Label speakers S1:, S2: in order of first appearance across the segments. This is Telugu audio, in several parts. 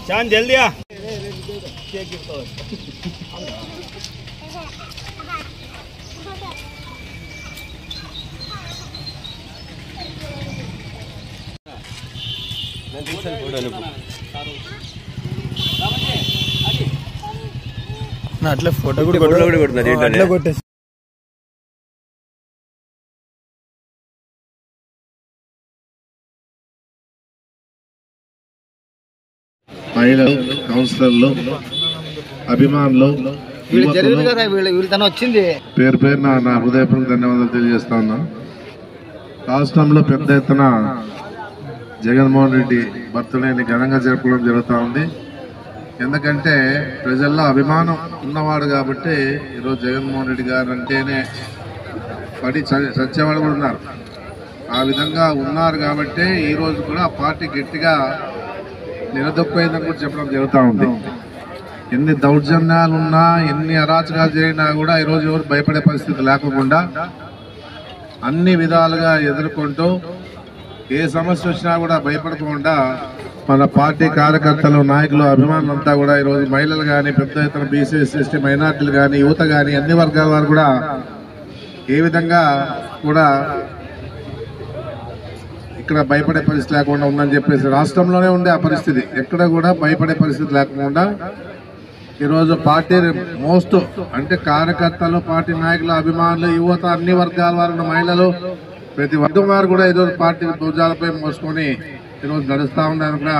S1: चांद जल्दी आ
S2: అట్లా ఫోటో కూడా కొట్టేసి
S3: మహిళలు, కౌన్సిలర్లు, అభిమానులు
S2: వచ్చింది
S3: పేరు పేరు నా హృదయపూర్వక ధన్యవాదాలు తెలియజేస్తా ఉన్నాను. రాష్ట్రంలో పెద్ద ఎత్తున జగన్మోహన్ రెడ్డి బర్త్డేని ఘనంగా జరుపుకోవడం జరుగుతూ ఉంది. ఎందుకంటే ప్రజల్లో అభిమానం ఉన్నవాడు కాబట్టి ఈరోజు జగన్మోహన్ రెడ్డి గారు అంటేనే పడి చచ్చేవాడు కూడా ఉన్నారు. ఆ విధంగా ఉన్నారు కాబట్టి ఈరోజు కూడా ఆ పార్టీ గట్టిగా నిలదొక్కపోయిందని కూడా చెప్పడం జరుగుతూ ఉంది. ఎన్ని దౌర్జన్యాలు ఉన్నా, ఎన్ని అరాచకాలు జరిగినా కూడా ఈరోజు ఎవరు భయపడే పరిస్థితి లేకుండా అన్ని విధాలుగా ఎదుర్కొంటూ ఏ సమస్య వచ్చినా కూడా భయపడకుండా మన పార్టీ కార్యకర్తలు, నాయకులు, అభిమానులంతా కూడా ఈరోజు మహిళలు కానీ, పెద్ద ఎత్తున బీసీ, ఎస్టీ, మైనార్టీలు కానీ, యువత కానీ అన్ని వర్గాల వారు కూడా ఏ విధంగా కూడా ఇక్కడ భయపడే పరిస్థితి లేకుండా ఉందని చెప్పేసి రాష్ట్రంలోనే ఉండే ఆ పరిస్థితి ఎక్కడ కూడా భయపడే పరిస్థితి లేకుండా ఈరోజు పార్టీ మోస్ట్ అంటే కార్యకర్తలు, పార్టీ నాయకులు, అభిమానులు, యువత, అన్ని వర్గాల వారు, మహిళలు, ప్రతి వర్గం వారు కూడా ఈరోజు పార్టీ భుజాలపై మోసుకొని ఈరోజు నడుస్తూ ఉన్నారని కూడా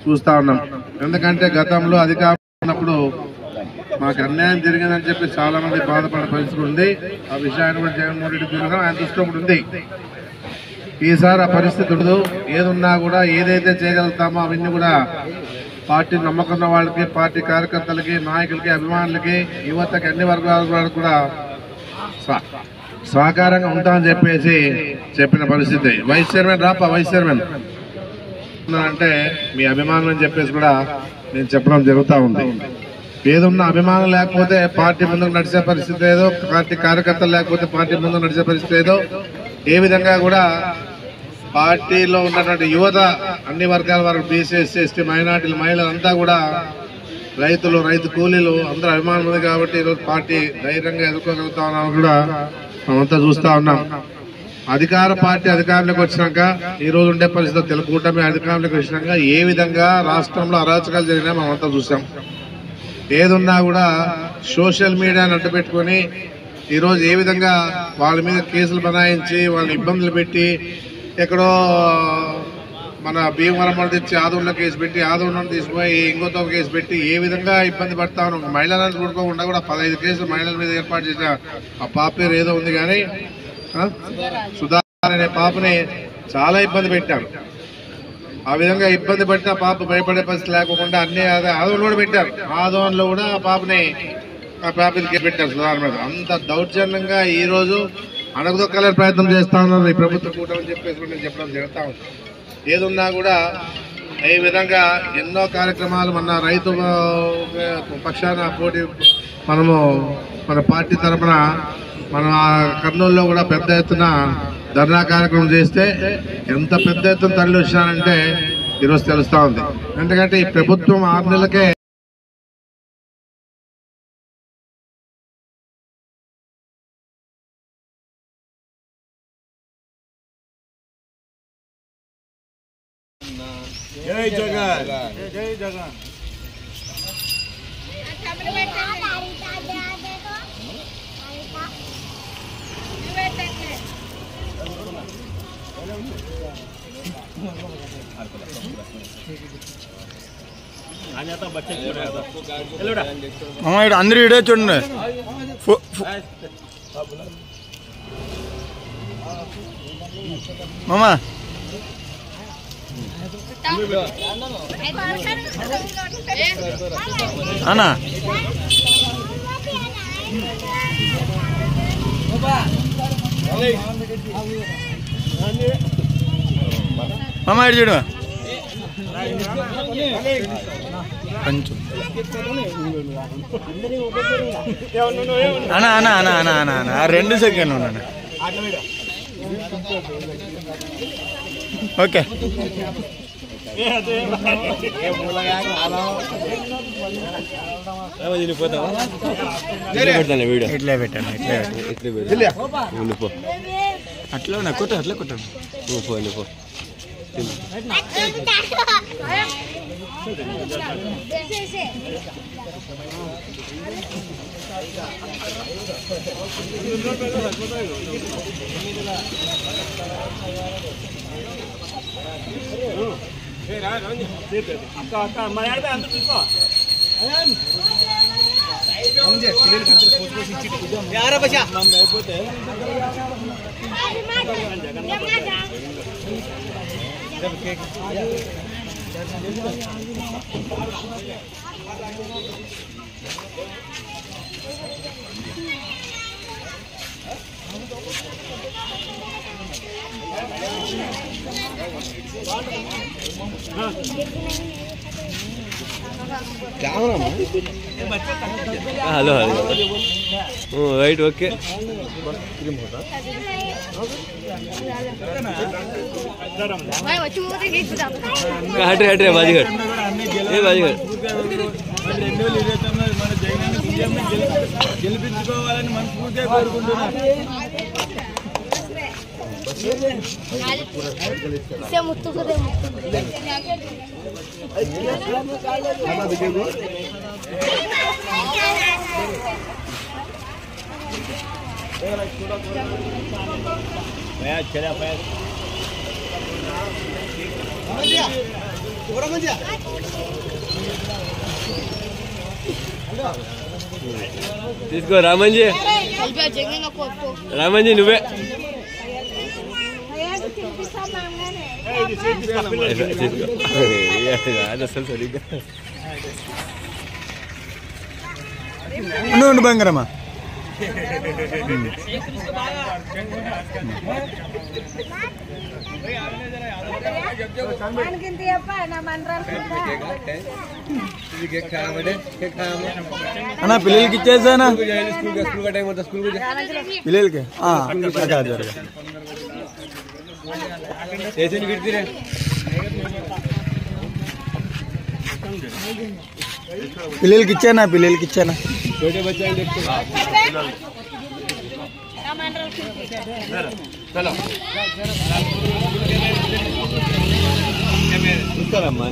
S3: చూస్తూ ఉన్నాం. ఎందుకంటే గతంలో అధికారం ఉన్నప్పుడు మాకు అన్యాయం జరిగిందని చెప్పి చాలా మంది బాధపడే పరిస్థితి ఉంది. ఆ విషయాన్ని కూడా జగన్మోహన్ రెడ్డి తిరగడం ఆయన దృష్టిలో కూడా ఉంది. ఈసారి ఆ పరిస్థితి ఉండదు. ఏదున్నా కూడా ఏదైతే చేయగలుగుతామో అవన్నీ కూడా పార్టీ నమ్మకం వాళ్ళకి, పార్టీ కార్యకర్తలకి, నాయకులకి, అభిమానులకి, యువతకి, అన్ని వర్గాల కూడా సహకారంగా ఉంటామని చెప్పేసి చెప్పిన పరిస్థితి. వైస్ చైర్మన్ వైస్ చైర్మన్ అంటే మీ అభిమానులు అని చెప్పేసి కూడా నేను చెప్పడం జరుగుతూ ఉంది. ఏదున్నా అభిమానం లేకపోతే పార్టీ ముందుకు నడిచే పరిస్థితి లేదో, పార్టీ కార్యకర్తలు లేకపోతే పార్టీ ముందుకు నడిచే పరిస్థితి లేదో, ఏ విధంగా కూడా పార్టీలో ఉన్నటువంటి యువత, అన్ని వర్గాల వారు, బీసీ, ఎస్టీ, మైనార్టీలు, మహిళలు అంతా కూడా, రైతులు, రైతు కూలీలు అందరూ అభిమానులు ఉంది కాబట్టి ఈరోజు పార్టీ ధైర్యంగా ఎదుర్కోగలుగుతా ఉన్నామని కూడా మనమంతా చూస్తూ ఉన్నాం. అధికార పార్టీ అధికారంలోకి వచ్చినాక ఈ రోజు ఉండే పరిస్థితి తెలుగు కూటమి అధికారంలోకి వచ్చినాక ఏ విధంగా రాష్ట్రంలో అరాచకాలు జరిగినా మనమంతా చూసాం. ఏదున్నా కూడా సోషల్ మీడియాని అడ్డుపెట్టుకొని ఈరోజు ఏ విధంగా వాళ్ళ మీద కేసులు బనాయించి వాళ్ళని ఇబ్బందులు పెట్టి, ఎక్కడో మన భీమవరం తెచ్చి ఆదూరులో కేసు పెట్టి, ఆదూరులో తీసుకుపోయి ఇంకోతో కేసు పెట్టి ఏ విధంగా ఇబ్బంది పడతా ఉన్నాం. మహిళలను చూడుకోకుండా కూడా 15 కేసులు మహిళల మీద ఏర్పాటు చేసిన ఆ పాప పేరు ఏదో ఉంది కానీ సుధాకర్ అనే పాపని చాలా ఇబ్బంది పెట్టారు. ఆ విధంగా ఇబ్బంది పట్టిన పాప భయపడే పరిస్థితి లేకుండా అన్ని ఆదోన్లో కూడా పెట్టారు. ఆదోన్లో కూడా ఆ పాపని కేసు పెట్టారు సుధాకర్ మీద. అంత దౌర్జన్యంగా ఈరోజు అణగదొక్కాలే ప్రయత్నం చేస్తా ఉన్నారు ఈ ప్రభుత్వ కూటమి చెప్పేసి నేను చెప్పడం జరుగుతూ ఉంది. ఏదున్నా కూడా ఈ విధంగా ఎన్నో కార్యక్రమాలు మన రైతు పక్షాన పోటీ మనము మన పార్టీ తరఫున మనం కర్నూలులో కూడా పెద్ద ఎత్తున ధర్నా కార్యక్రమం చేస్తే ఎంత పెద్ద ఎత్తున తరలి వచ్చానంటే ఈరోజు తెలుస్తూ ఉంది. ఎందుకంటే ఈ ప్రభుత్వం 6 నెలలకే
S1: जय जगन जय जगन
S2: అందరూ ఇడే చూడండి. మామా అన్నా మామా ఇటు చూడు. కొంచెం అన్నా అన్నా అన్నా అన్నా అన్నా అన్నా 2 సెకండ్లు ఉన్నాను. ఓకే ఇట్లే పెట్టాను అట్లా నా కొట్ట అట్లా కొట్టాను.
S4: Hello hello right okay Hatay Hatay బాజీగఢ్ ఏ బాజీగఢ్
S1: గెలిపించుకోవాలని మనస్ఫూర్తిగా కోరుకుంటున్నాను.
S4: తీసుకో రామన్జీ, రామన్జీ నువ్వే అసలు సరిగ్గా
S2: ఉండు బంగారమ్మా. అన్నా పిల్లలకి ఇచ్చేసానా పిల్లలకి పిల్లలకి ఇచ్చానా పిల్లలకి ఇచ్చానా
S4: ఇస్తారమ్మా.